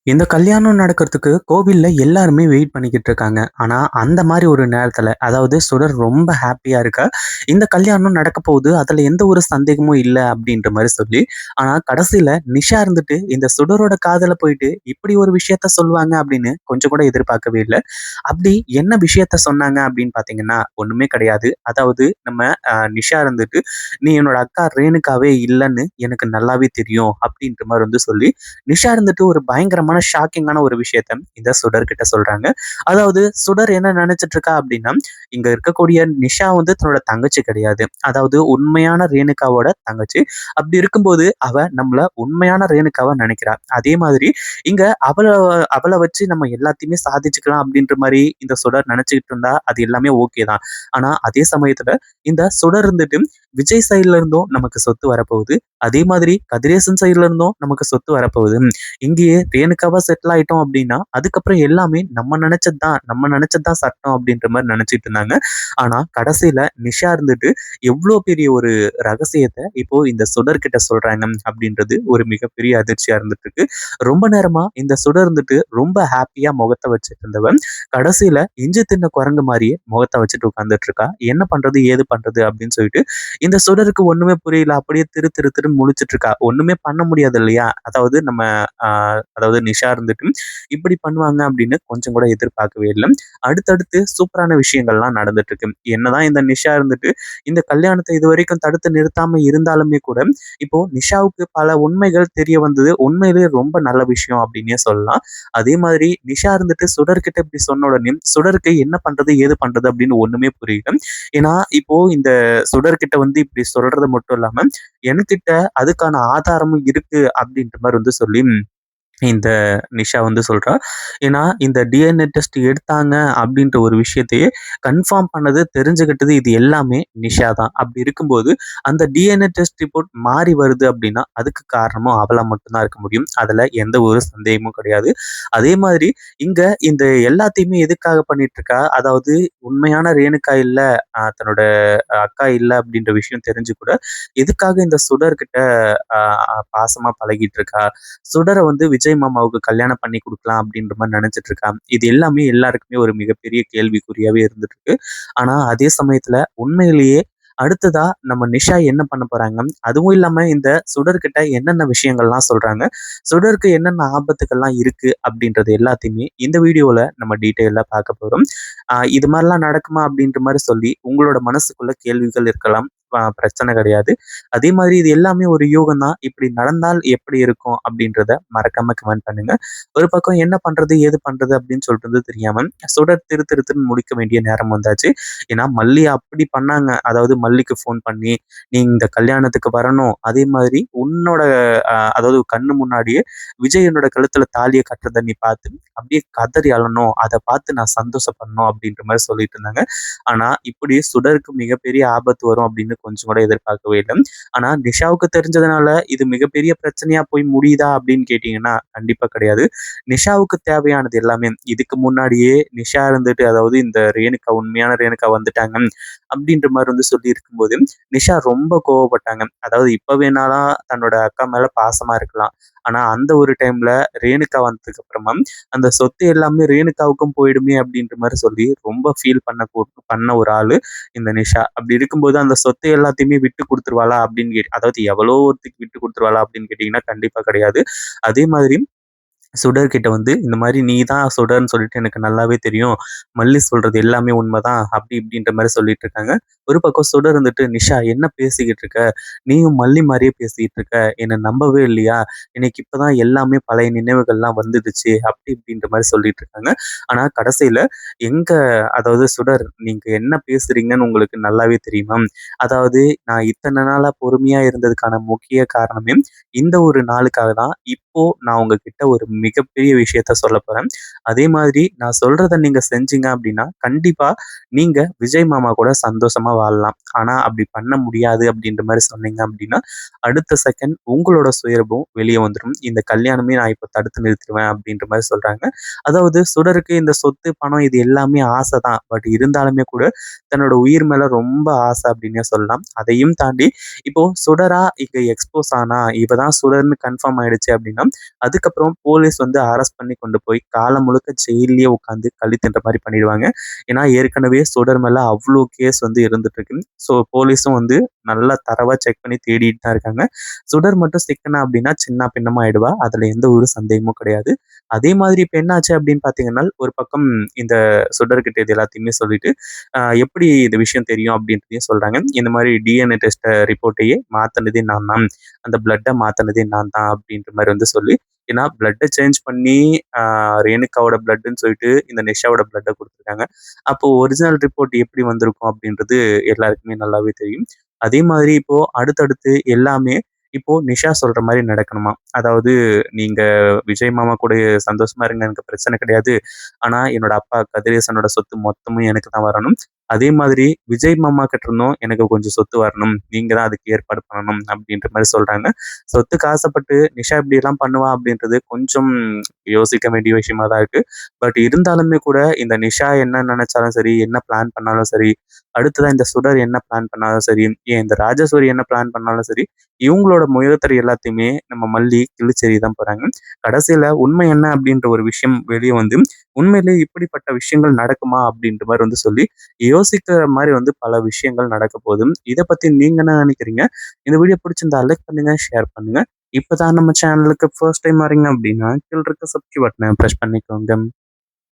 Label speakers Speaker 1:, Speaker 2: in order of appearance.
Speaker 1: இந்த கல்யாணம் நடக்கிறதுக்கு கோவில்ல எல்லாருமே வெயிட் பண்ணிக்கிட்டு இருக்காங்க. ஆனா, அந்த மாரி ஒரு நேரத்துல, அதாவது சுடர் ரொம்ப ஹேப்பியா இருக்கா. இந்த கல்யாணம் நடக்க போகுது. அதுல எந்த ஒரு சந்தேகமும் இல்ல அப்படின்ற மாரி சொல்லி, ஆனா கடைசியில நிஷா இருந்துட்டு இந்த சுடரோட காதுல போயிட்டு இப்படி ஒரு விஷயத்த சொல்லுவாங்க அப்படின்னு கொஞ்சம் கூட எதிர்பார்க்கவே இல்ல. அப்படி என்ன விஷயத்த சொன்னாங்க அப்படின்னு பார்த்தீங்கன்னா, ஒண்ணுமே கிடையாது. அதாவது நம்ம நிஷா இருந்துட்டு, "நீ என்னோட அக்கா ரேணுகாவே இல்லன்னு எனக்கு நல்லாவே தெரியும்." அப்படின்ற மாரி வந்து சொல்லி, நிஷா இருந்துட்டு ஒரு பயங்கரமான ஷாக்கிங்கான ஒரு விஷயத்த இந்த சுடர் கிட்ட சொல்றாங்க. அதாவது சுடர் என்ன நினைச்சிட்டு இருக்கா அப்படின்னா, இங்க இருக்கக்கூடிய நிஷா வந்து தன்னோட தங்கச்சி கிடையாது. அதாவது உண்மையான ரேணுகாவோட தங்கச்சி. அப்படி இருக்கும்போது அவ நம்மள உண்மையான ரேணுகாவா நினைக்கிறா. அதே மாதிரி இங்க அவள அவள வச்சு நம்ம எல்லாத்தையுமே சாதிச்சுக்கலாம் அப்படின்ற மாரி இந்த சுடர் நினைச்சுக்கிட்டு இருந்தா, அது எல்லாமே ஓகே தான். ஆனா அதே சமயத்துல இந்த சுடர் இருந்துட்டு விஜய் சைடுல இருந்தும் நமக்கு சொத்து வரப்போகுது. அதே மாதிரி கதிரேசன் சைடுல இருந்தும் நமக்கு சொத்து வரப்போகுது. இங்கேயே ரேணுகாவா செட்டில் ஆயிட்டோம் அப்படின்னா, அதுக்கப்புறம் எல்லாமே நம்ம நினைச்சது தான் சட்டம் அப்படின்ற மாரி நினைச்சிட்டு இருந்தாங்க. ஆனா கடைசியில நிஷா இருந்துட்டு எவ்ளோ பெரிய ஒரு ரகசியத்த இப்போ இந்த சுடர் கிட்ட சொல்றாங்க அப்படின்றது ஒரு மிகப்பெரிய அதிர்ச்சியா இருந்துட்டு இருக்கு. ரொம்ப நேரமா இந்த சுடர் இருந்துட்டு ரொம்ப ஹேப்பியா முகத்த வச்சுட்டு இருந்தவன், கடைசியில இஞ்சி தின்ன குரங்கு மாரியே முகத்த வச்சுட்டு உட்கார்ந்துட்டு இருக்கா. என்ன பண்றது? ஏது பண்றது? அப்படின்னு சொல்லிட்டு இந்த சுடருக்கு ஒண்ணுமே புரியல. அப்படியே திரு திரு திருன்னு முழிச்சுட்டு இருக்கா. ஒண்ணுமே பண்ண முடியாது இல்லையா? அதாவது நம்ம ஆ அதாவது நிஷா இருந்துட்டு இப்படி பண்ணுவாங்க அப்படின்னு கொஞ்சம் கூட எதிர்பார்க்கவே இல்ல. அடுத்தடுத்து சூப்பரான விஷயங்கள்லாம் நடந்துட்டு இருக்கு. என்னதான் இந்த நிஷா இருந்துட்டு இந்த கல்யாணத்த இதுவரைக்கும் தடுத்து நிறுத்தாம இருந்தாலுமே கூட, இப்போ நிஷாவுக்கு பல உண்மைகள் தெரிய வந்தது. உண்மையிலேயே ரொம்ப நல்ல விஷயம் அப்படின்னே சொல்லலாம். அதே மாதிரி நிஷா இருந்துட்டு சுடர்கிட்ட இப்படி சொன்ன உடனே, சுடருக்கு என்ன பண்றது? ஏது பண்றது? அப்படின்னு ஒண்ணுமே புரியல. ஏன்னா, இப்போ இந்த சுடர்கிட்ட வந்து இப்படி சொல்றது மட்டும் இல்லாம, என்கிட்ட அதுக்கான ஆதாரமும் இருக்கு அப்படின்ற மாரி வந்து சொல்லி இந்த நிஷா வந்து சொல்றா. ஏன்னா, இந்த டிஎன்ஏ டெஸ்ட் எடுத்தாங்க அப்படின்ற ஒரு விஷயத்தையே கன்ஃபார்ம் பண்ணது, தெரிஞ்சுக்கிட்டது இது எல்லாமே நிஷா தான். அப்படி இருக்கும்போது, அந்த டிஎன்ஏ டெஸ்ட் ரிப்போர்ட் மாறி வருது அப்படின்னா, அதுக்கு காரணமும் அவளா மட்டும் தான் இருக்க முடியும். அதுல எந்த ஒரு சந்தேகமும் கிடையாது. அதே மாதிரி இங்க இந்த எல்லாத்தையுமே எதுக்காக பண்ணிட்டு இருக்கா? அதாவது உண்மையான ரேணுகா இல்ல, தன்னோட அக்கா இல்ல அப்படின்ற விஷயம் தெரிஞ்சு கூட, எதுக்காக இந்த சுடர் கிட்ட அ பாசமா பழகிட்டு இருக்கா? சுடர வந்து விஜய் மாமாவுக்கு கல்யாணம் பண்ணி குடுக்கலாம் அப்படின்ற மாரி நெனச்சுட்டு இருக்கா. இது எல்லாமே எல்லாருக்குமே ஒரு மிகப்பெரிய கேள்விக்குறியாவே இருந்துட்டு இருக்கு. ஆனா அதே சமயத்துல உண்மையிலேயே அடுத்ததா நம்ம நிஷா என்ன பண்ண போறாங்க? அதுவும் இல்லாம இந்த சுடர்கிட்ட என்னென்ன விஷயங்கள்லாம் சொல்றாங்க? சுடருக்கு என்னென்ன ஆபத்துக்கள்லாம் இருக்கு? அப்படின்றது எல்லாத்தையுமே இந்த வீடியோல நம்ம டீட்டெயிலா பார்க்க போறோம். இது மாரிலாம் நடக்குமா? அப்படின்ற மாரி சொல்லி உங்களோட மனசுக்குள்ள கேள்விகள் இருக்கலாம். பிரச்சனை கிடையாது. அதே மாதிரி இது எல்லாமே ஒரு யூகம் தான். இப்படி நடந்தால் எப்படி இருக்கும்? அப்படின்றத மறக்காம கமெண்ட் பண்ணுங்க. ஒரு பக்கம் என்ன பண்றது? ஏது பண்றது? அப்படின்னு சொல்றது தெரியாம சுடர் திரு திரு திருன்னு முடிக்க வேண்டிய நேரம் வந்தாச்சு. ஏன்னா மல்லி அப்படி பண்ணாங்க. அதாவது மல்லிக்கு ஃபோன் பண்ணி, "நீ இந்த கல்யாணத்துக்கு வரணும். அதே மாதிரி உன்னோட அதாவது கண்ணு முன்னாடியே விஜய் என்னோட கழுத்துல தாலிய கட்டுறத நீ பார்த்து அப்படியே கதறி அழணும். அத பார்த்து நான் சந்தோஷப்படணும்." அப்படின்ற மாரி சொல்லிட்டு இருந்தாங்க. ஆனா இப்படி சுடருக்கு மிகப்பெரிய ஆபத்து வரும் அப்படின்னு கொஞ்சம் கூட எதிர்பார்க்கவே இல்ல. ஆனா நிஷாவுக்கு தெரிஞ்சதுனால இது மிகப்பெரிய பிரச்சனையா போய் முடியுதா அப்படின்னு கேட்டீங்கன்னா, கண்டிப்பா கிடையாது. நிஷாவுக்கு தேவையானது எல்லாமே இதுக்கு முன்னாடியே நிஷா இருந்துட்டு, அதாவது இந்த ரேணுகா உண்மையான ரேணுகா வந்துட்டாங்க அப்படின்ற மாரி வந்து சொல்லியிருக்கும்போது, நிஷா ரொம்ப கோவப்பட்டாங்க. அதாவது இப்ப வேணாலாம் தன்னோட அக்கா மேல பாசமா இருக்கலாம். ஆனா அந்த ஒரு டைம்ல ரேணுகா வந்ததுக்கு அப்புறமா அந்த சொத்து எல்லாமே ரேணுகாவுக்கும் போயிடுமே அப்படின்ற மாரி சொல்லி ரொம்ப ஃபீல் பண்ண ஒரு ஆளு இந்த நிஷா. அப்படி இருக்கும்போது அந்த சொத்து எல்லாத்தையுமே விட்டு குடுத்துருவாளா அப்படின்னு அதாவது எவ்வளோ ஒருத்திக்கு விட்டு குடுத்துருவாளா அப்படின்னு கேட்டீங்கன்னா, கண்டிப்பா கிடையாது. அதே மாதிரி சுடர் கிட்ட வந்து இந்த மாரி நீ தான் சுடர்ன்னு சொல்லிட்டு எனக்கு நல்லாவே தெரியும். மல்லி சொல்றது எல்லாமே உண்மைதான். அப்படி இப்படின்ற மாரி சொல்லிட்டு இருக்காங்க. ஒரு பக்கம் சுடர் இருந்துட்டு, "நிஷா என்ன பேசிக்கிட்டு இருக்க? நீயும் மல்லி மாரியே பேசிக்கிட்டு இருக்க. என்ன நம்பவே இல்லையா? எனக்கு இப்பதான் எல்லாமே பழைய நினைவுகள்லாம் வந்துடுச்சு." அப்படி இப்படின்ற மாரி சொல்லிட்டு இருக்காங்க. ஆனா கடைசியில எங்க அதாவது சுடர் நீங்க என்ன பேசுறீங்கன்னு உங்களுக்கு நல்லாவே தெரியுமா? அதாவது நான் இத்தன நாளா பொறுமையா இருந்ததுக்கான முக்கிய காரணமே இந்த ஒரு நாளுக்காக தான். இப்போ நான் உங்ககிட்ட ஒரு மிகப்பெரிய விஷயத்த சொல்லப் போறேன். அதே மாதிரி நான் சொல்றத நீங்க செஞ்சீங்க அப்படின்னா, கண்டிப்பா நீங்க விஜய் மாமா கூட சந்தோஷமா வாழலாம். ஆனா அப்படி பண்ண முடியாது அப்படின்ற மாரி சொன்னீங்க அப்படின்னா, அடுத்த செகண்ட் உங்களோட சுயரூபம் வெளிய வந்துரும். இந்த கல்யாணமே நான் இப்ப தடுத்து நிறுத்திருவேன் அப்படின்ற மாரி சொல்றாங்க. அதாவது சுடருக்கு இந்த சொத்து, பணம் இது எல்லாமே ஆசை தான். பட் இருந்தாலுமே கூட தன்னோட உயிர் மேல ரொம்ப ஆசை அப்படின்னே சொல்லலாம். அதையும் தாண்டி இப்போ சுடரா இங்க எக்ஸ்போஸ் ஆனா, இவ தான் சுடர்ன்னு கன்ஃபார்ம் ஆயிடுச்சு அப்படின்னா, அதுக்கப்புறம் போலீஸ் வந்து அரெஸ்ட் பண்ணி கொண்டு போய் காலம் முழுக்க ஜெயில்லயே உட்காந்து களி தின்ற மாரி பண்ணிடுவாங்க. ஏன்னா, ஏற்கனவே சுடர் மேல அவ்ளோ கேஸ் வந்து இருந்துட்டு இருக்கு. ஸோ போலீஸும் வந்து நல்லா தரவா செக் பண்ணி தேடிட்டு தான் இருக்காங்க. சுடர் மட்டும் சிக்குனா அப்படின்னா சின்ன பின்னமா ஆயிடுவா. அதுல எந்த ஒரு சந்தேகமும் கிடையாது. அதே மாதிரி இப்ப என்னாச்சு அப்படின்னு பார்த்தீங்கன்னா, ஒரு பக்கம் இந்த சுடர்கிட்ட இது எல்லாத்தையுமே சொல்லிட்டு, எப்படி இந்த விஷயம் தெரியும் அப்படின்றதையும் சொல்றாங்க. இந்த மாரி டிஎன்ஏ டெஸ்ட் ரிப்போர்ட்டையே மாத்துனதே நான் தான். அந்த பிளட்ட மாத்துனதே நான் தான் அப்படின்ற மாரி வந்து சொல்லி, ஏன்னா பிளட்ட சேஞ்ச் பண்ணி ஆ ரேணுகாவோட பிளட்ன்னு சொல்லிட்டு இந்த நிஷாவோட பிளட்ட குடுத்துருக்காங்க. அப்போ ஒரிஜினல் ரிப்போர்ட் எப்படி வந்திருக்கும் அப்படின்றது எல்லாருக்குமே நல்லாவே தெரியும். அதே மாதிரி இப்போ அடுத்தடுத்து எல்லாமே இப்போ நிஷா சொல்ற மாரி நடக்கணுமா? அதாவது நீங்க விஜய் மாமா கூட சந்தோஷமா இருங்க. எனக்கு பிரச்சனை கிடையாது. ஆனா என்னோட அப்பா கதிரேசனோட சொத்து மொத்தமும் எனக்கு தான் வரணும். அதே மாதிரி விஜய் மாமா கிட்ட இருந்தும் எனக்கு கொஞ்சம் சொத்து வரணும். நீங்க தான் அதுக்கு ஏற்பாடு பண்ணணும் அப்படின்ற மாரி சொல்றாங்க. சொத்துக்கு ஆசைப்பட்டு நிஷா இப்படியெல்லாம் பண்ணுவா அப்படின்றது கொஞ்சம் யோசிக்க வேண்டிய விஷயமா தான் இருக்கு. பட் இருந்தாலுமே கூட இந்த நிஷா என்ன நினைச்சாலும் சரி, என்ன பிளான் பண்ணாலும் சரி, அடுத்ததா இந்த சுடர் என்ன பிளான் பண்ணாலும் சரி, ஏன் இந்த ராஜேஸ்வரி என்ன பிளான் பண்ணாலும் சரி, இவங்களோட முயற்சி எல்லாத்தையுமே நம்ம மல்லி கிழிச்செறிய தான் போறாங்க. கடைசியில உண்மை என்ன அப்படின்ற ஒரு விஷயம் வெளிய வந்து, உண்மையிலேயே இப்படிப்பட்ட விஷயங்கள் நடக்குமா? அப்படின்ற மாரி வந்து சொல்லி, யோசிக்கிற மாரி வந்து பல விஷயங்கள் நடக்க போகுது. இத பத்தி நீங்க என்ன நினைக்கிறீங்க? இந்த வீடியோ பிடிச்சிருந்தா லைக் பண்ணுங்க, ஷேர் பண்ணுங்க. இப்பதான் நம்ம சேனலுக்கு ஃபர்ஸ்ட் டைம் வரீங்க அப்படின்னா, கீழ இருக்க சப்ஸ்கிரைப் பட்டன பிரஸ் பண்ணிக்கோங்க.